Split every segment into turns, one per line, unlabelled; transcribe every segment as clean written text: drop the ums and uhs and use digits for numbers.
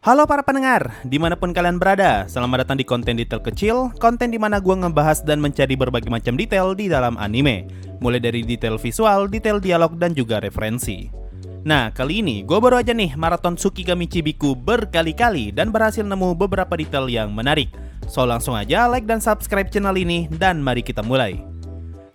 Halo para pendengar, dimanapun kalian berada, selamat datang di konten detail kecil, konten dimana gue ngebahas dan mencari berbagai macam detail di dalam anime. Mulai dari detail visual, detail dialog, dan juga referensi. Nah, kali ini gue baru aja nih maraton Tsukigami Chibiku berkali-kali dan berhasil nemu beberapa detail yang menarik. So langsung aja like dan subscribe channel ini dan mari kita mulai.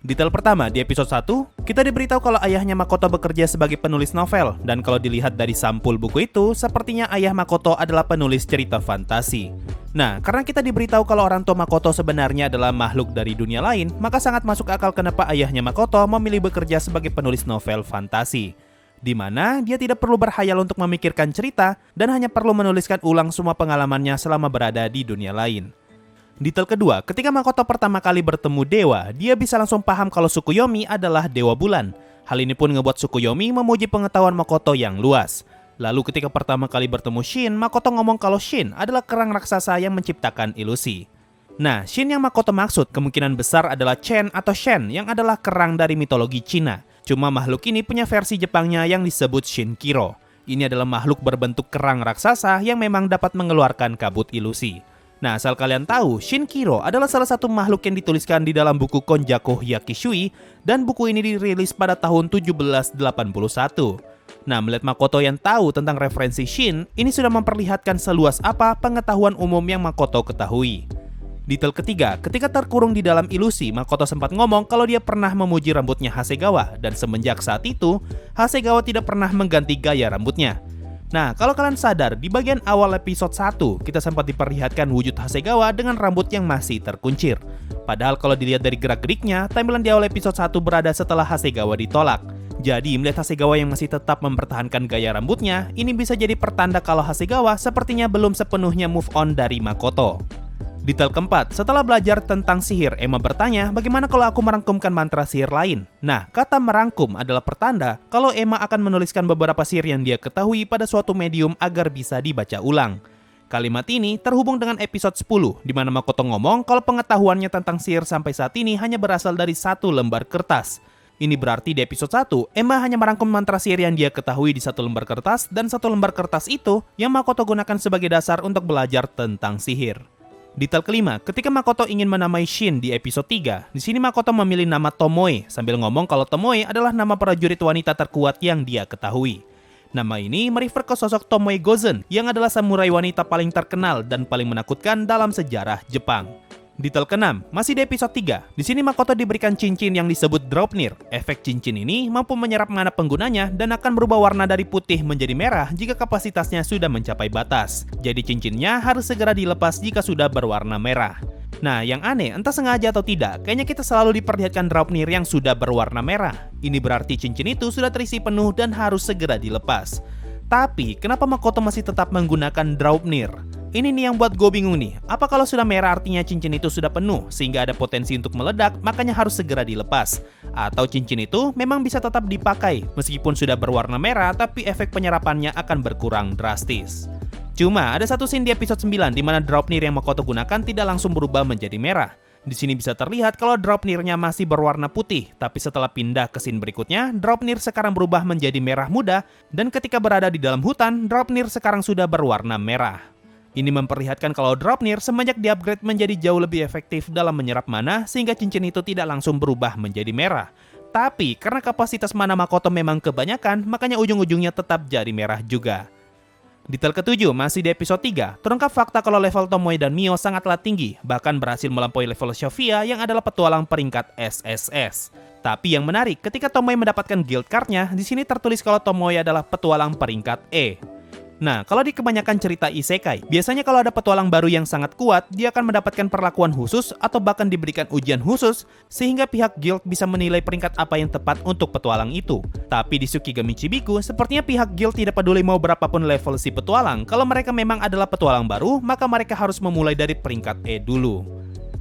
Detail pertama, di episode 1, kita diberitahu kalau ayahnya Makoto bekerja sebagai penulis novel. Dan kalau dilihat dari sampul buku itu, sepertinya ayah Makoto adalah penulis cerita fantasi. Nah, karena kita diberitahu kalau orang tua Makoto sebenarnya adalah makhluk dari dunia lain, maka sangat masuk akal kenapa ayahnya Makoto memilih bekerja sebagai penulis novel fantasi. Di mana dia tidak perlu berhayal untuk memikirkan cerita, dan hanya perlu menuliskan ulang semua pengalamannya selama berada di dunia lain. Detail kedua, ketika Makoto pertama kali bertemu dewa, dia bisa langsung paham kalau Tsukuyomi adalah dewa bulan. Hal ini pun ngebuat Tsukuyomi memuji pengetahuan Makoto yang luas. Lalu ketika pertama kali bertemu Shin, Makoto ngomong kalau Shin adalah kerang raksasa yang menciptakan ilusi. Nah, Shin yang Makoto maksud kemungkinan besar adalah Chen atau Shen yang adalah kerang dari mitologi Cina. Cuma makhluk ini punya versi Jepangnya yang disebut Shinkiro. Ini adalah makhluk berbentuk kerang raksasa yang memang dapat mengeluarkan kabut ilusi. Nah, asal kalian tahu, Shinkiro adalah salah satu makhluk yang dituliskan di dalam buku Konjaku Hyakishui dan buku ini dirilis pada tahun 1781. Nah, melihat Makoto yang tahu tentang referensi Shin, ini sudah memperlihatkan seluas apa pengetahuan umum yang Makoto ketahui. Detail ketiga, ketika terkurung di dalam ilusi, Makoto sempat ngomong kalau dia pernah memuji rambutnya Hasegawa dan semenjak saat itu, Hasegawa tidak pernah mengganti gaya rambutnya. Nah, kalau kalian sadar, di bagian awal episode 1, kita sempat diperlihatkan wujud Hasegawa dengan rambut yang masih terkuncir. Padahal kalau dilihat dari gerak-geriknya, timeline di awal episode 1 berada setelah Hasegawa ditolak. Jadi, melihat Hasegawa yang masih tetap mempertahankan gaya rambutnya, ini bisa jadi pertanda kalau Hasegawa sepertinya belum sepenuhnya move on dari Makoto. Detail keempat, setelah belajar tentang sihir, Emma bertanya, bagaimana kalau aku merangkumkan mantra sihir lain? Nah, kata merangkum adalah pertanda kalau Emma akan menuliskan beberapa sihir yang dia ketahui pada suatu medium agar bisa dibaca ulang. Kalimat ini terhubung dengan episode 10, di mana Makoto ngomong kalau pengetahuannya tentang sihir sampai saat ini hanya berasal dari satu lembar kertas. Ini berarti di episode 1, Emma hanya merangkum mantra sihir yang dia ketahui di satu lembar kertas, dan satu lembar kertas itu yang Makoto gunakan sebagai dasar untuk belajar tentang sihir. Detail kelima, ketika Makoto ingin menamai Shin di episode 3, di sini Makoto memilih nama Tomoe sambil ngomong kalau Tomoe adalah nama prajurit wanita terkuat yang dia ketahui. Nama ini merefer ke sosok Tomoe Gozen yang adalah samurai wanita paling terkenal dan paling menakutkan dalam sejarah Jepang. Detail keenam, masih di episode 3. Di sini Makoto diberikan cincin yang disebut Draupnir. Efek cincin ini mampu menyerap mana penggunanya dan akan berubah warna dari putih menjadi merah jika kapasitasnya sudah mencapai batas. Jadi cincinnya harus segera dilepas jika sudah berwarna merah. Nah, yang aneh, entah sengaja atau tidak, kayaknya kita selalu diperlihatkan Draupnir yang sudah berwarna merah. Ini berarti cincin itu sudah terisi penuh dan harus segera dilepas. Tapi, kenapa Makoto masih tetap menggunakan Draupnir? Ini nih yang buat gue bingung nih, apa kalau sudah merah artinya cincin itu sudah penuh sehingga ada potensi untuk meledak, makanya harus segera dilepas? Atau cincin itu memang bisa tetap dipakai meskipun sudah berwarna merah tapi efek penyerapannya akan berkurang drastis? Cuma ada satu scene di episode 9 di mana Draupnir yang Makoto gunakan tidak langsung berubah menjadi merah. Di sini bisa terlihat kalau Draupnirnya masih berwarna putih, tapi setelah pindah ke scene berikutnya, Draupnir sekarang berubah menjadi merah muda dan ketika berada di dalam hutan, Draupnir sekarang sudah berwarna merah. Ini memperlihatkan kalau Draupnir semenjak di-upgrade menjadi jauh lebih efektif dalam menyerap mana sehingga cincin itu tidak langsung berubah menjadi merah. Tapi karena kapasitas mana Makoto memang kebanyakan, makanya ujung-ujungnya tetap jadi merah juga. Detail ketujuh, masih di episode 3, terungkap fakta kalau level Tomoe dan Mio sangatlah tinggi, bahkan berhasil melampaui level Sophia yang adalah petualang peringkat SSS. Tapi yang menarik, ketika Tomoe mendapatkan guild card-nya, di sini tertulis kalau Tomoe adalah petualang peringkat E. Nah, kalau di kebanyakan cerita isekai, biasanya kalau ada petualang baru yang sangat kuat, dia akan mendapatkan perlakuan khusus atau bahkan diberikan ujian khusus sehingga pihak guild bisa menilai peringkat apa yang tepat untuk petualang itu. Tapi di Tsukigami Chibiku, sepertinya pihak guild tidak peduli mau berapapun level si petualang. Kalau mereka memang adalah petualang baru, maka mereka harus memulai dari peringkat E dulu.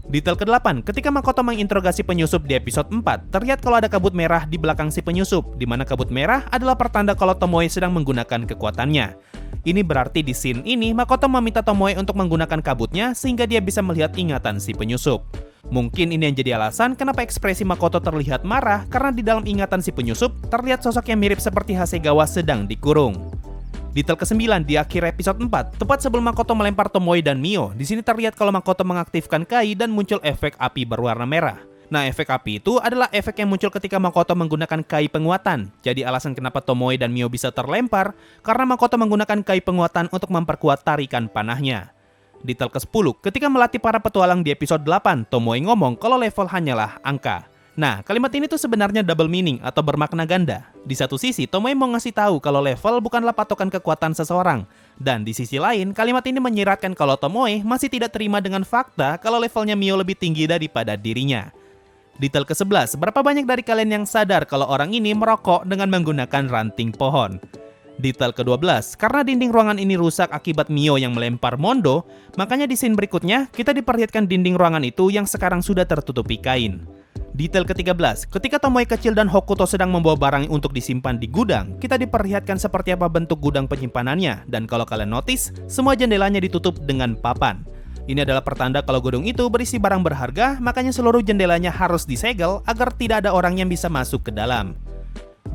Detail ke-8, ketika Makoto menginterogasi penyusup di episode 4, terlihat kalau ada kabut merah di belakang si penyusup, di mana kabut merah adalah pertanda kalau Tomoe sedang menggunakan kekuatannya. Ini berarti di scene ini Makoto meminta Tomoe untuk menggunakan kabutnya sehingga dia bisa melihat ingatan si penyusup. Mungkin ini yang jadi alasan kenapa ekspresi Makoto terlihat marah karena di dalam ingatan si penyusup terlihat sosok yang mirip seperti Hasegawa sedang dikurung. Detail ke-9 di akhir episode 4, tepat sebelum Makoto melempar Tomoe dan Mio, di sini terlihat kalau Makoto mengaktifkan Kai dan muncul efek api berwarna merah. Nah, efek api itu adalah efek yang muncul ketika Makoto menggunakan Kai penguatan. Jadi alasan kenapa Tomoe dan Mio bisa terlempar, karena Makoto menggunakan Kai penguatan untuk memperkuat tarikan panahnya. Detail ke-10, ketika melatih para petualang di episode 8, Tomoe ngomong kalau level hanyalah angka. Nah, kalimat ini tuh sebenarnya double meaning atau bermakna ganda. Di satu sisi, Tomoe mau ngasih tahu kalau level bukanlah patokan kekuatan seseorang. Dan di sisi lain, kalimat ini menyiratkan kalau Tomoe masih tidak terima dengan fakta kalau levelnya Mio lebih tinggi daripada dirinya. Detail ke-11, berapa banyak dari kalian yang sadar kalau orang ini merokok dengan menggunakan ranting pohon? Detail ke-12, karena dinding ruangan ini rusak akibat Mio yang melempar Mondo, makanya di scene berikutnya kita diperlihatkan dinding ruangan itu yang sekarang sudah tertutupi kain. Detail ke-13, ketika Tomoe kecil dan Hokuto sedang membawa barang untuk disimpan di gudang, kita diperlihatkan seperti apa bentuk gudang penyimpanannya, dan kalau kalian notice, semua jendelanya ditutup dengan papan. Ini adalah pertanda kalau gudang itu berisi barang berharga, makanya seluruh jendelanya harus disegel agar tidak ada orang yang bisa masuk ke dalam.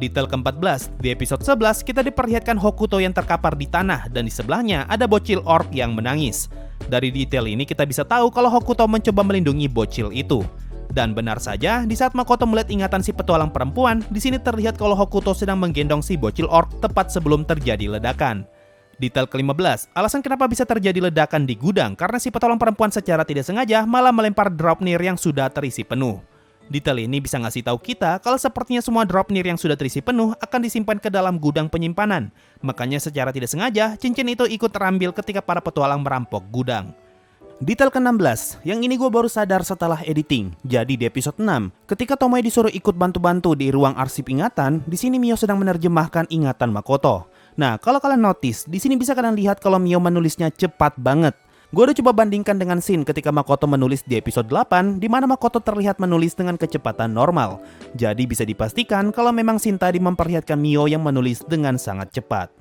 Detail ke-14, di episode 11 kita diperlihatkan Hokuto yang terkapar di tanah dan di sebelahnya ada bocil orc yang menangis. Dari detail ini kita bisa tahu kalau Hokuto mencoba melindungi bocil itu. Dan benar saja, di saat Makoto melihat ingatan si petualang perempuan, di sini terlihat kalau Hokuto sedang menggendong si bocil orc tepat sebelum terjadi ledakan. Detail ke-15, alasan kenapa bisa terjadi ledakan di gudang karena si petualang perempuan secara tidak sengaja malah melempar Draupnir yang sudah terisi penuh. Detail ini bisa ngasih tahu kita kalau sepertinya semua Draupnir yang sudah terisi penuh akan disimpan ke dalam gudang penyimpanan. Makanya secara tidak sengaja, cincin itu ikut terambil ketika para petualang merampok gudang. Detail ke-16, yang ini gue baru sadar setelah editing. Jadi di episode 6, ketika Tomoe disuruh ikut bantu-bantu di ruang arsip ingatan, di sini Mio sedang menerjemahkan ingatan Makoto. Nah, kalau kalian notice, di sini bisa kalian lihat kalau Mio menulisnya cepat banget. Gue udah coba bandingkan dengan scene ketika Makoto menulis di episode 8, di mana Makoto terlihat menulis dengan kecepatan normal. Jadi bisa dipastikan kalau memang scene tadi memperlihatkan Mio yang menulis dengan sangat cepat.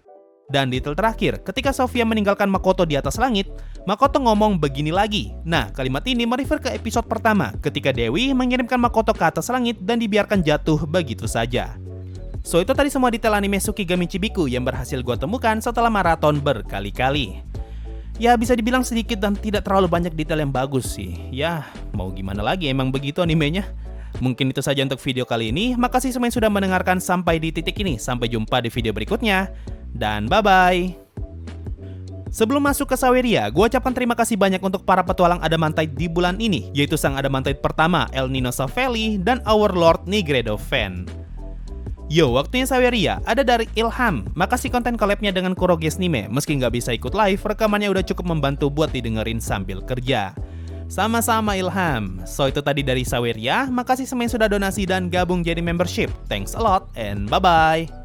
Dan detail terakhir, ketika Sofia meninggalkan Makoto di atas langit, Makoto ngomong begini lagi. Nah, kalimat ini merefer ke episode pertama, ketika Dewi mengirimkan Makoto ke atas langit dan dibiarkan jatuh begitu saja. So, itu tadi semua detail anime Tsukigami Chibiku yang berhasil gue temukan setelah maraton berkali-kali. Ya, bisa dibilang sedikit dan tidak terlalu banyak detail yang bagus sih. Ya, mau gimana lagi, emang begitu animenya. Mungkin itu saja untuk video kali ini. Makasih semua yang sudah mendengarkan sampai di titik ini. Sampai jumpa di video berikutnya. Dan bye-bye. Sebelum masuk ke Saweria, gue ucapkan terima kasih banyak untuk para petualang Adamantite di bulan ini, yaitu sang Adamantite pertama, El Nino Savelli, dan Our Lord Nigredo Fan. Yo, waktunya Saweria, ada dari Ilham. Makasih konten collab-nya dengan Kuroges Nime. Meski nggak bisa ikut live, rekamannya udah cukup membantu buat didengerin sambil kerja. Sama-sama Ilham. So, itu tadi dari Saweria. Makasih semua yang sudah donasi dan gabung jadi membership. Thanks a lot and bye-bye.